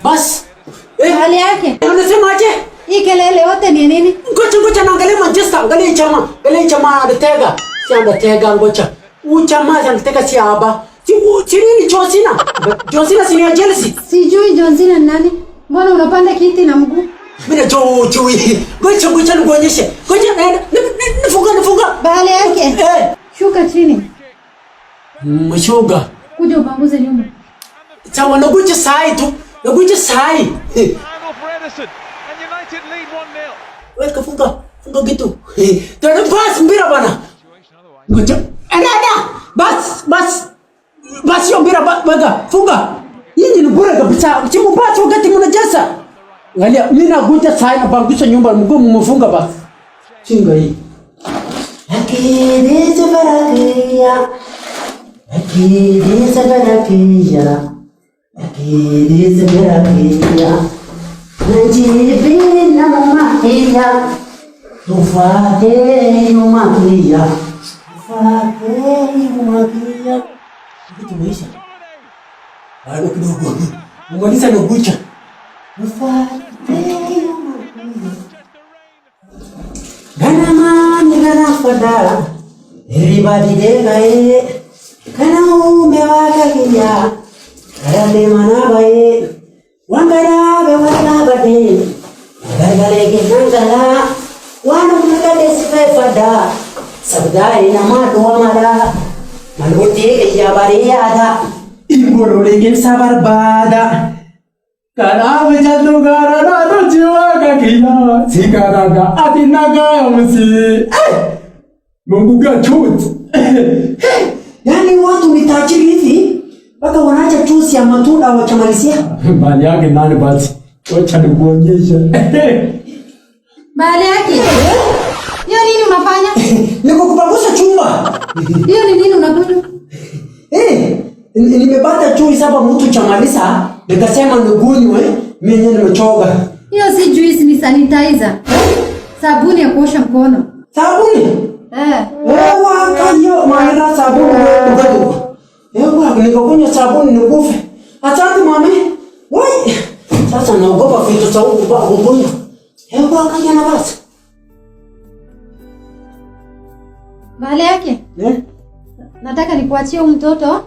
Bas. Hali yake. Unasemaje? Hii kelele yote ni nini? Ngoja naangalia Manchester, angalia chama anatega. Si anatega ngoja. Uchama anatega si haba. Si nini Johnsina? Johnsina si ni Chelsea. Sijui Johnsina ni nani? Mbona unapanda kiti na mguu? Mimi chui. Ngoja nikuonyeshe. Ngoja nifunga. Bahali yake. Shuka chini. Mshuga. Kuja upanguze nyumba. Sawa nakuja sai. Wewe funga kitu. Tuna pass mpira bwana. Ngoja. Ana. Bas hiyo mpira bega. Funga. Hii ni bora kabisa. Timu pass wakati mnajaza. Angalia mimi nakuja sai na pangusha nyumba mguu mmefunga basi. Chinga hii. Akili barakia. Najibi na mamahia. Tufate umahia. Kitu maisha. Bado kidogo. Mwanisa na kucha. Gana fada. Everybody there kana umewaka kinya. Karade manabae. Wangara be wala bade. Gargale ke gangala. Wana mnagade sife fada. Sabdai na madwa mara. Maluti ya bariyada. Ingorole ke sabar bada. Kana mejadu garana to jiwaka kinya. Sikaraga atinaga msi. Mungu gachut. Yaani watu ni tajiri hivi mpaka wanaacha chusi ya matunda wachamalizia. Bali yake nani basi? Wacha nikuonyeshe. Bali yake. Hiyo nini unafanya? Niko kupangusha chumba. Hiyo ni nini unakunywa? Nimepata chuisi hapa mtu chamaliza, nikasema nikunywe, mimi nimechoka. Hiyo si juice ni sanitizer. Sabuni ya kuosha mkono. Sabuni? Wakayo maana sabuni ndogo. Nikakunywa sabuni nikufe. Asante mami. Wai. Sasa naogopa vitu za huko kwa kukunywa. Wakaja na basi. Bale yake? Nataka nikuachie huyu mtoto.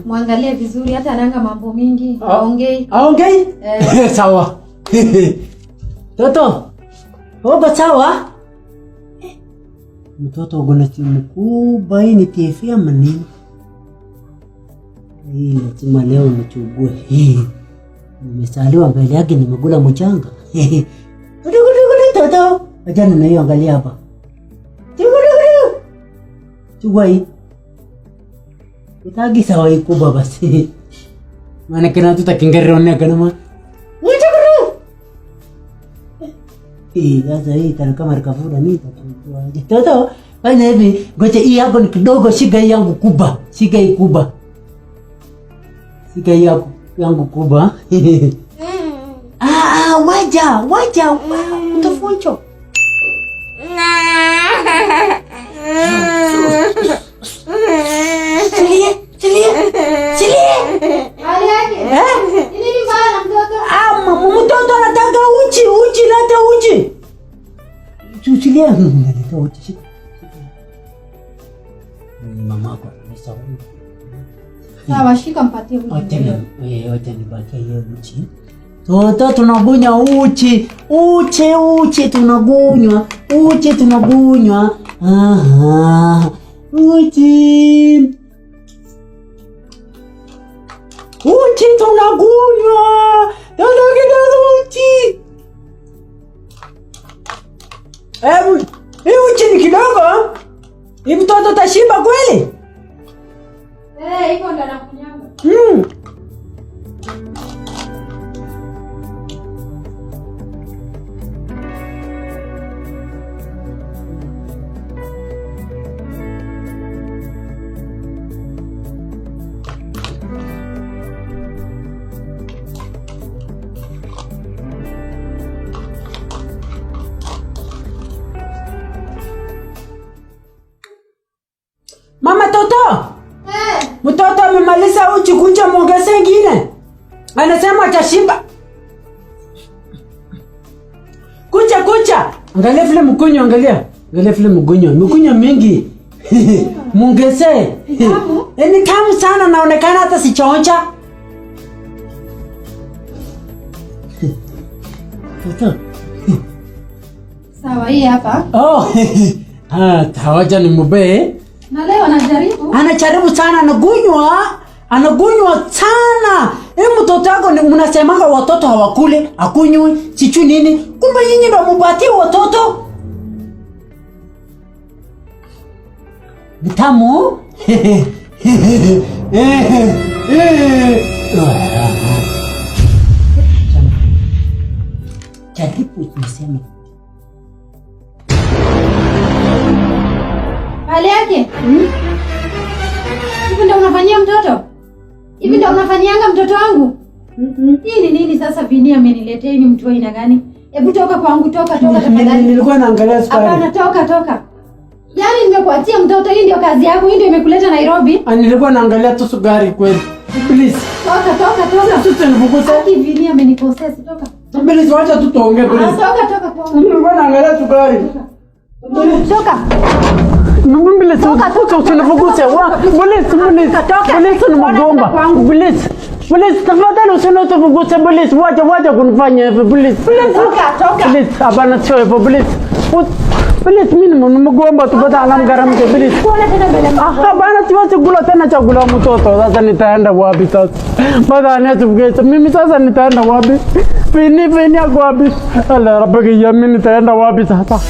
Muangalie vizuri hata ananga mambo mingi. Aongei? Sawa. Toto. Oba sawa? Mtoto ugona timu kubwa hii ni TV ama nini? Hii lazima leo nichugue. Nimesaliwa mbele yake nimekula mchanga. Toto. Acha na hiyo angalia hapa. Chugua hii. Utagi sawa hii kubwa basi. Maana kana tutakingerone kana ma. Sasa hii kama rikavuda mimi tutakuaje? Toto, fanya hivi, ngoja hii hapo ni kidogo, shika hii yangu kubwa. Shika hii kubwa. Shika hii yangu kubwa. Waja. Utafuncho. Chilie. Hali yake. Nini mbaya mtoto? Mtoto anataka uji, leta uji. Chilie. Leta uji. Mama yako amesahau. Sawa, shika mpatie uji. Wote nipatie hiyo uji. Toto tunagunywa uji. Uji tunagunywa. Aha. Uji tunagunywa. Kidogo uji. Uji ni kidogo. Hivi mtoto tashiba kweli? Iko ndo anakunyanga. Mama Toto. Mtoto amemaliza uji, kuja muongeze ingine. Anasema atashiba. Angalia vile mkunywa, angalia. Angalia vile mkunywa. Mkunywa mingi. Mungese. Ni tamu sana, naonekana hata sichonja. Sawa, hii hapa. Oh. Tawaja ni mbe. Na leo anajaribu. Anajaribu sana, anagunywa sana. Mtoto wako mnasemanga watoto hawakule, akunywe, sichu nini? Kumbe nyinyi ndio mupatie watoto. Mtamu? Jaribu niseme. Hali yake? Hivi ndio unafanyia mtoto? Hivi ndio unafanyianga mtoto wangu? Hii ni nini sasa Vini ameniletea ni mtu aina gani? Hebu toka kwangu, toka tafadhali. Nilikuwa naangalia sukari. Hapana, toka. Yaani nimekuachia mtoto, hii ndio kazi yako, hii ndio imekuleta Nairobi? Nilikuwa naangalia tu sukari kweli. Please. Toka. Sasa nifukuze. Haki Vini amenikosea, toka. Please wacha tu tuongee please. Toka kwangu. Nilikuwa naangalia sukari. Toka. Mbele toka usinifukuze. Polisi ni mgomba. Polisi tafadhali usinifukuze polisi. Wacha kunifanya hivyo polisi. Toka. Polisi hapana sio hivyo polisi. Polisi mimi ni mgomba tu bado anamgaramke polisi. Hapana siwezi kula tena chakula mtoto. Sasa nitaenda wapi sasa? Bado anatufukuza. Mimi sasa nitaenda wapi? Vini ako wapi? Allah rabbaki ya mimi nitaenda wapi sasa?